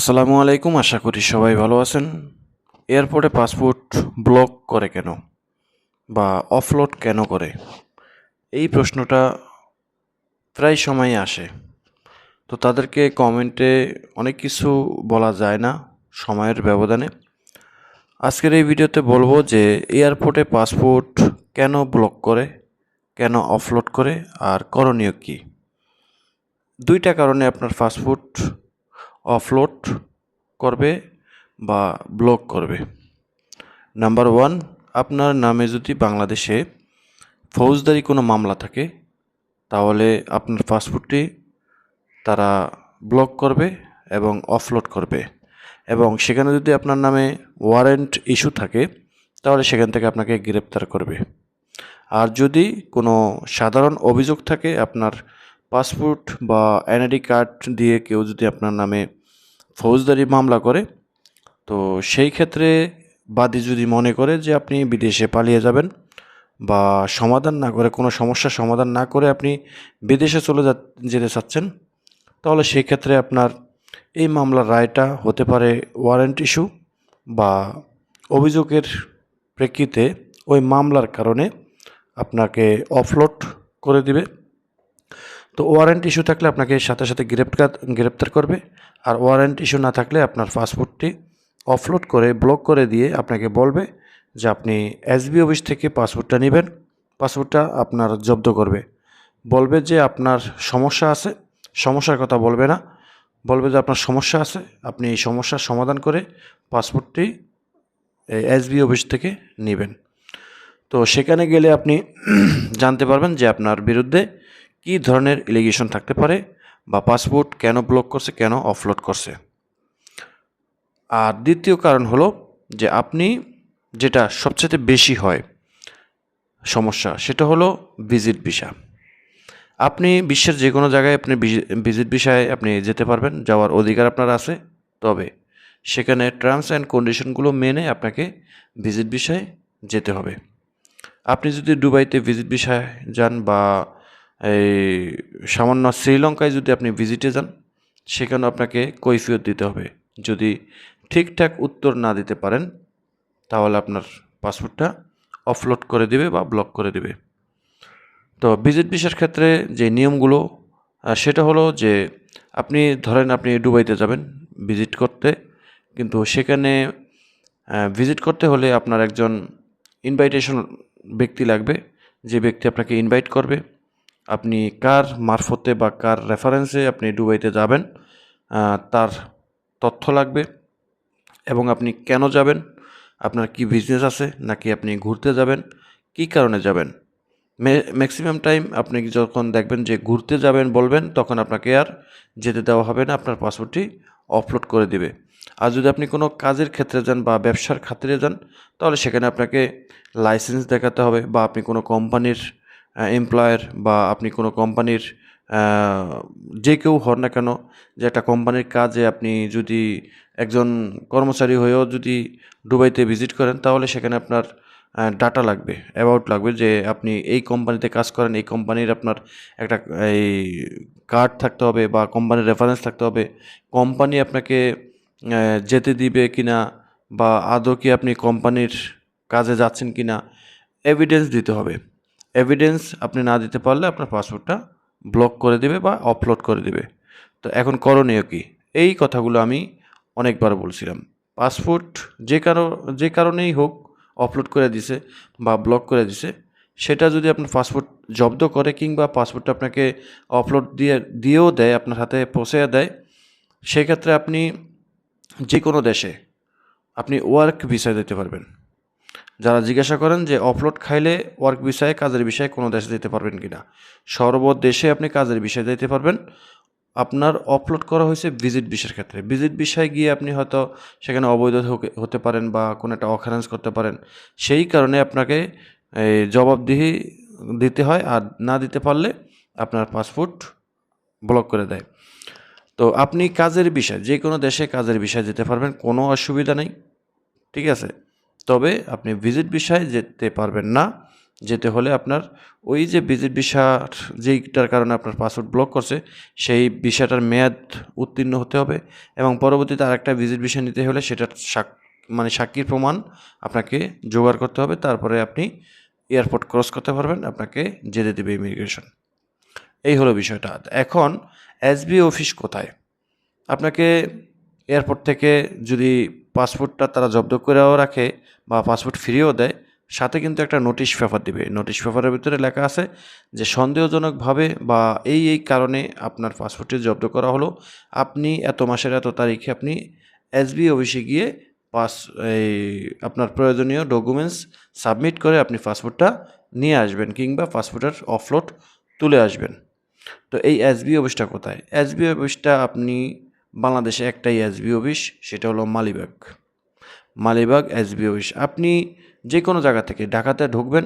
আসসালামু আলাইকুম, আশা করি সবাই ভালো আছেন। এয়ারপোর্টে পাসপোর্ট ব্লক করে কেন বা অফলোড কেন করে, এই প্রশ্নটা প্রায় সময়ই আসে। তো তাদেরকে কমেন্টে অনেক কিছু বলা যায় না সময়ের ব্যবধানে। আজকের এই ভিডিওতে বলবো যে এয়ারপোর্টে পাসপোর্ট কেন ব্লক করে, কেন অফলোড করে, আর করণীয় কী। দুইটা কারণে আপনার পাসপোর্ট অফলোড করবে বা ব্লক করবে। নাম্বার ওয়ান, আপনার নামে যদি বাংলাদেশে ফৌজদারি কোনো মামলা থাকে তাহলে আপনার পাসপোর্টটি তারা ব্লক করবে এবং অফলোড করবে, এবং সেখানে যদি আপনার নামে ওয়ারেন্ট ইস্যু থাকে তাহলে সেখান থেকে আপনাকে গ্রেপ্তার করবে। আর যদি কোনো সাধারণ অভিযোগ থাকে, আপনার পাসপোর্ট বা এনআইডি কার্ড দিয়ে কেউ যদি আপনার নামে ফৌজদারি মামলা করে, তো সেই ক্ষেত্রে বাদী যদি মনে করে যে আপনি বিদেশে পালিয়ে যাবেন বা সমাধান না করে, কোনো সমস্যার সমাধান না করে আপনি বিদেশে যেতে চাচ্ছেন, তাহলে সেই ক্ষেত্রে আপনার এই মামলার রায়টা হতে পারে ওয়ারেন্ট ইস্যু বা অভিযোগের প্রেক্ষিতে ওই মামলার কারণে আপনাকে অফলোড করে দিবে। তো ওয়ারেন্ট ইস্যু থাকলে আপনাকে সাথে সাথে গ্রেপ্তার করবে, আর ওয়ারেন্ট ইস্যু না থাকলে আপনার পাসপোর্টটি অফলোড করে ব্লক করে দিয়ে আপনাকে বলবে যে আপনি এসবি অফিস থেকে পাসপোর্টটা নেবেন। পাসপোর্টটা আপনার জব্দ করবে, বলবে যে আপনার সমস্যা আছে, সমস্যার কথা বলবে না, বলবে যে আপনার সমস্যা আছে, আপনি এই সমস্যার সমাধান করে পাসপোর্টটি এসবি অফিস থেকে নেবেন। তো সেখানে গেলে আপনি জানতে পারবেন যে আপনার বিরুদ্ধে কী ধরনের এলিগেশন থাকতে পারে বা পাসপোর্ট কেন ব্লক করছে, কেন অফলোড করছে। আর দ্বিতীয় কারণ হলো যে আপনি যেটা সবচেয়ে বেশি হয় সমস্যা, সেটা হলো ভিজিট ভিসা। আপনি বিশ্বের যে কোনো জায়গায় আপনি ভিজিট ভিসায় আপনি যেতে পারবেন, যাওয়ার অধিকার আপনার আছে। তবে সেখানে টার্মস অ্যান্ড কন্ডিশনগুলো মেনে আপনাকে ভিজিট ভিসায় যেতে হবে। আপনি যদি দুবাইতে ভিজিট ভিসায় যান বা এই সামান্য শ্রীলঙ্কায় যদি আপনি ভিজিটে যান, সেখানে আপনাকে কৈফিয়ত দিতে হবে। যদি ঠিকঠাক উত্তর না দিতে পারেন তাহলে আপনার পাসপোর্টটা অফলোড করে দিবে বা ব্লক করে দিবে। তো ভিজিট ভিসার ক্ষেত্রে যে নিয়মগুলো, সেটা হলো যে আপনি ধরেন আপনি দুবাইতে যাবেন ভিজিট করতে, কিন্তু সেখানে ভিজিট করতে হলে আপনার একজন ইনভাইটেশন ব্যক্তি লাগবে, যে ব্যক্তি আপনাকে ইনভাইট করবে। আপনি কার মারফতে বা কার রেফারেন্সে আপনি দুবাইতে যাবেন তার তথ্য লাগবে, এবং আপনি কেন যাবেন, আপনার কি বিজনেস আছে নাকি আপনি ঘুরতে যাবেন, কী কারণে যাবেন। ম্যাক্সিমাম টাইম আপনি যখন দেখবেন যে ঘুরতে যাবেন বলবেন, তখন আপনাকে আর যেতে দেওয়া হবে না, আপনার পাসপোর্টটি অফলোড করে দিবে। আর যদি আপনি কোনো কাজের ক্ষেত্রে যান বা ব্যবসার খাতিরে যান, তাহলে সেখানে আপনাকে লাইসেন্স দেখাতে হবে, বা আপনি কোনো কোম্পানির এমপ্লয়ার বা আপনি কোনো কোম্পানির যে কেউ হন না কেন, যে একটা কোম্পানির কাজে আপনি যদি একজন কর্মচারী হয়েও যদি দুবাইতে ভিজিট করেন, তাহলে সেখানে আপনার ডাটা লাগবে, অ্যাবাউট লাগবে, যে আপনি এই কোম্পানিতে কাজ করেন, এই কোম্পানির আপনার একটা এই কার্ড থাকতে হবে বা কোম্পানির রেফারেন্স থাকতে হবে। কোম্পানি আপনাকে যেতে দিবে কিনা বা আদৌ কি আপনি কোম্পানির কাজে যাচ্ছেন কিনা, এভিডেন্স দিতে হবে। এভিডেন্স আপনি না দিতে পারলে আপনার পাসপোর্টটা ব্লক করে দেবে বা অফলোড করে দেবে। তো এখন করণীয় কী, এই কথাগুলো আমি অনেকবার বলছিলাম। পাসপোর্ট যে কারণেই হোক অফলোড করে দিছে বা ব্লক করে দিছে, সেটা যদি আপনার পাসপোর্ট জব্দ করে কিংবা পাসপোর্টটা আপনাকে অফলোড দিয়েও দেয়, আপনার হাতে পৌঁছে দেয়, সেক্ষেত্রে আপনি যে কোনো দেশে আপনি ওয়ার্ক ভিসায় যেতে পারবেন। যারা জিজ্ঞাসা করেন যে অফলোড খাইলে ওয়ার্ক ভিসায়, কাজের বিষয়ে কোনো দেশে যেতে পারবেন কি না, সর্বদেশে আপনি কাজের বিষয়ে যেতে পারবেন। আপনার অফলোড করা হয়েছে ভিজিট ভিসার ক্ষেত্রে। ভিজিট ভিসায় গিয়ে আপনি হয়তো সেখানে অবৈধ হতে পারেন বা কোনো একটা অকারেন্স করতে পারেন, সেই কারণে আপনাকে এই জবাবদিহি দিতে হয়, আর না দিতে পারলে আপনার পাসপোর্ট ব্লক করে দেয়। তো আপনি কাজের বিষয়, যে কোনো দেশে কাজের বিষয়ে যেতে পারবেন, কোনো অসুবিধা নেই, ঠিক আছে। তবে আপনি ভিজিট ভিসায় যেতে পারবেন না, যেতে হলে আপনার ওই যে ভিজিট ভিসার যেইটার কারণে আপনার পাসপোর্ট ব্লক করছে সেই ভিসাটার মেয়াদ উত্তীর্ণ হতে হবে এবং পরবর্তীতে আরেকটা ভিজিট ভিসা নিতে হলে সেটার সাক্ষীর প্রমাণ আপনাকে জোগাড় করতে হবে, তারপরে আপনি এয়ারপোর্ট ক্রস করতে পারবেন, আপনাকে যেতে দেবে ইমিগ্রেশন। এই হলো বিষয়টা। এখন এসবি অফিস কোথায়? আপনাকে এয়ারপোর্ট থেকে যদি পাসপোর্টটা তারা জব্দ করেও রাখে বা পাসপোর্ট ফিরিয়েও দেয়, সাথে কিন্তু একটা নোটিশ পেপার দিবে। নোটিশ পেপারের ভিতরে লেখা আছে যে সন্দেহজনকভাবে বা এই কারণে আপনার পাসপোর্টটি জব্দ করা হলো, আপনি এত মাসের এত তারিখে আপনি এসবি অফিসে গিয়ে এই আপনার প্রয়োজনীয় ডকুমেন্টস সাবমিট করে আপনি পাসপোর্টটা নিয়ে আসবেন কিংবা পাসপোর্টের অফলোড তুলে আসবেন। তো এই এসবি অফিসটা কোথায়? এসবি অফিসটা আপনি বাংলাদেশে একটাই এসবি অফিস, সেটা হলো মালিবাগ এসবি অফিস। আপনি যে কোনো জায়গা থেকে ঢাকাতে ঢুকবেন,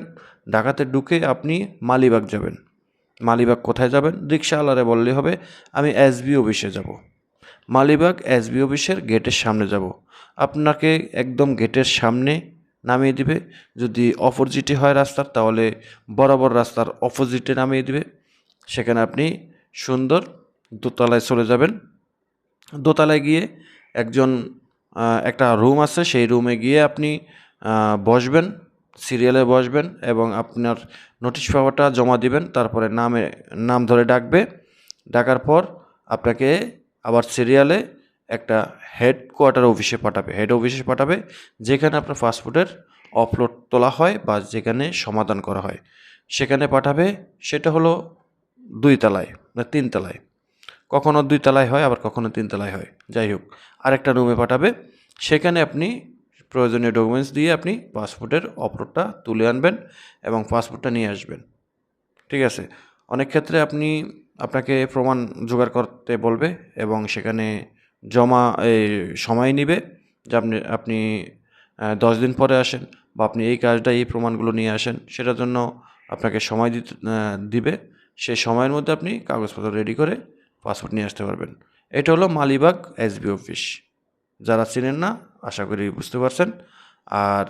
ঢাকাতে ঢুকে আপনি মালিবাগ যাবেন। মালিবাগ কোথায় যাবেন? রিক্সাওয়ালারে বললে হবে আমি এসবি অফিসে যাব। মালিবাগ এসবি অফিসের গেটের সামনে যাব। আপনাকে একদম গেটের সামনে নামিয়ে দিবে। যদি অপোজিটে হয় রাস্তার, তাহলে বরাবর রাস্তার অপোজিটে নামিয়ে দিবে। সেখানে আপনি সুন্দর দোতলায় চলে যাবেন। দোতলায় গিয়ে একটা রুম আছে, সেই রুমে গিয়ে আপনি বসবেন, সিরিয়ালে বসবেন এবং আপনার নোটিশ পেপারটা জমা দিবেন। তারপরে নাম ধরে ডাকবে, ডাকার পর আপনাকে আবার সিরিয়ালে একটা হেড অফিসে পাঠাবে, যেখানে আপনার পাসপোর্টের আপলোড তোলা হয় বা যেখানে সমাধান করা হয় সেখানে পাঠাবে। সেটা হলো 2 তলায় না 3 তলায়, কখনো 2 তলায় হয় আবার কখনো 3 তলায় হয়, যাই হোক আরেকটা রুমে পাঠাবে। সেখানে আপনি প্রয়োজনীয় ডকুমেন্টস দিয়ে আপনি পাসপোর্টের আপলোডটা তুলে আনবেন এবং পাসপোর্টটা নিয়ে আসবেন। ঠিক আছে? অনেক ক্ষেত্রে আপনাকে প্রমাণ জোগাড় করতে বলবে এবং সেখানে সময় নিবে যে আপনি 10 দিন পরে আসেন বা আপনি এই কাজটা এই প্রমাণগুলো নিয়ে আসেন, সেটার জন্য আপনাকে সময় দিবে। সেই সময়ের মধ্যে আপনি কাগজপত্র রেডি করে পাসপোর্ট নিয়ে আসতে পারবেন। এটা হলো মালিবাগ এসবি অফিস। যারা চিনেন না আশা করি বুঝতে পারছেন। আর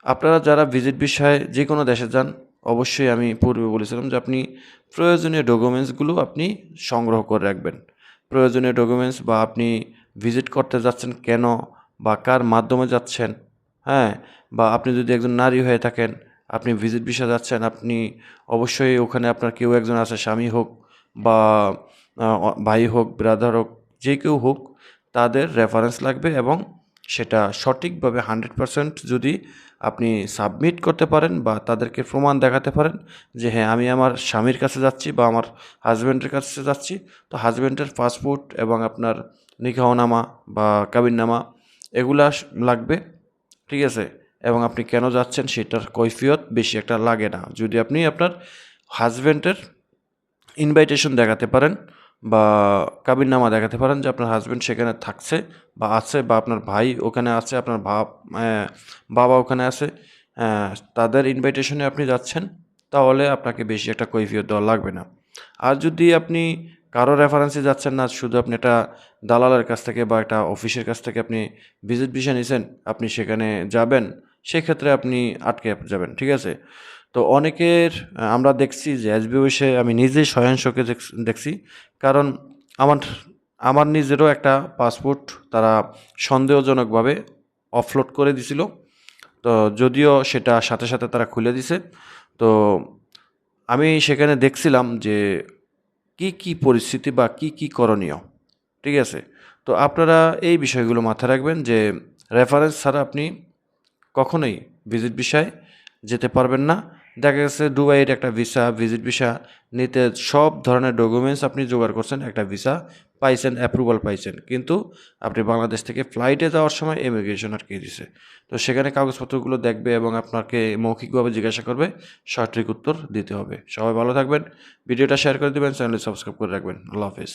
আপনারা যারা ভিজিট ভিসায় যে কোনো দেশে যান, অবশ্যই আমি পূর্বে বলেছিলাম যে আপনি প্রয়োজনীয় ডকুমেন্টসগুলো আপনি সংগ্রহ করে রাখবেন। প্রয়োজনীয় ডকুমেন্টস বা আপনি ভিজিট করতে যাচ্ছেন কেন বা কার মাধ্যমে যাচ্ছেন, হ্যাঁ, বা আপনি যদি একজন নারী হয়ে থাকেন, আপনি ভিজিট ভিসা যাচ্ছেন, আপনি অবশ্যই ওখানে আপনার কেউ একজন আছে, স্বামী হোক বা ভাই হোক, ব্রাদার হোক, যে কেউ হোক, তাদের রেফারেন্স লাগবে এবং সেটা সঠিকভাবে 100% যদি আপনি সাবমিট করতে পারেন বা তাদেরকে প্রমাণ দেখাতে পারেন যে হ্যাঁ আমি আমার স্বামীর কাছে যাচ্ছি বা আমার হাজব্যান্ডের কাছে যাচ্ছি, তো হাজব্যান্ডের পাসপোর্ট এবং আপনার নিকাহনামা বা কাবিননামা এগুলা লাগবে। ঠিক আছে? এবং আপনি কেন যাচ্ছেন সেটার কৈফিয়ত বেশি একটা লাগে না, যদি আপনি আপনার হাজব্যান্ডের ইনভাইটেশন দেখাতে পারেন বা কাবিননামা দেখাতে পারেন যে আপনার হাজব্যান্ড সেখানে থাকছে বা আছে বা আপনার ভাই ওখানে আছে, আপনার বাবা ওখানে আছে, তাদের ইনভাইটেশনে আপনি যাচ্ছেন, তাহলে আপনাকে বেশি একটা কৈফিয়ত দেওয়া লাগবে না। আর যদি আপনি কারো রেফারেন্সে যাচ্ছেন না, শুধু আপনি একটা দালালের কাছ থেকে বা একটা অফিসের কাছ থেকে আপনি ভিজিট ভিসা নিয়েছেন, আপনি সেখানে যাবেন, সেক্ষেত্রে আপনি আটকে যাবেন। ঠিক আছে? তো অনেকের আমরা দেখছি যে এসবি অফিসে আমি নিজেই স্বয়ং চোখে দেখছি, কারণ আমার আমার নিজেরও একটা পাসপোর্ট তারা সন্দেহজনকভাবে অফলোড করে দিছিল। তো যদিও সেটা সাথে সাথে তারা খুলে দিছে, তো আমি সেখানে দেখছিলাম যে কি পরিস্থিতি বা কি করণীয়। ঠিক আছে? তো আপনারা এই বিষয়গুলো মাথায় রাখবেন যে রেফারেন্স ছাড়া আপনি কখনোই ভিজিট ভিসায় যেতে পারবেন না। দেখা গেছে দুবাইয়ের একটা ভিজিট ভিসা নিতে সব ধরনের ডকুমেন্টস আপনি জোগাড় করছেন, একটা ভিসা পাইছেন, অ্যাপ্রুভাল পাইছেন, কিন্তু আপনি বাংলাদেশ থেকে ফ্লাইটে যাওয়ার সময় ইমিগ্রেশন আটকে দিছে। তো সেখানে কাগজপত্রগুলো দেখবে এবং আপনাকে মৌখিকভাবে জিজ্ঞাসা করবে, সঠিক উত্তর দিতে হবে। সবাই ভালো থাকবেন, ভিডিওটা শেয়ার করে দেবেন, চ্যানেলটি সাবস্ক্রাইব করে রাখবেন। আল্লাহ হাফেজ।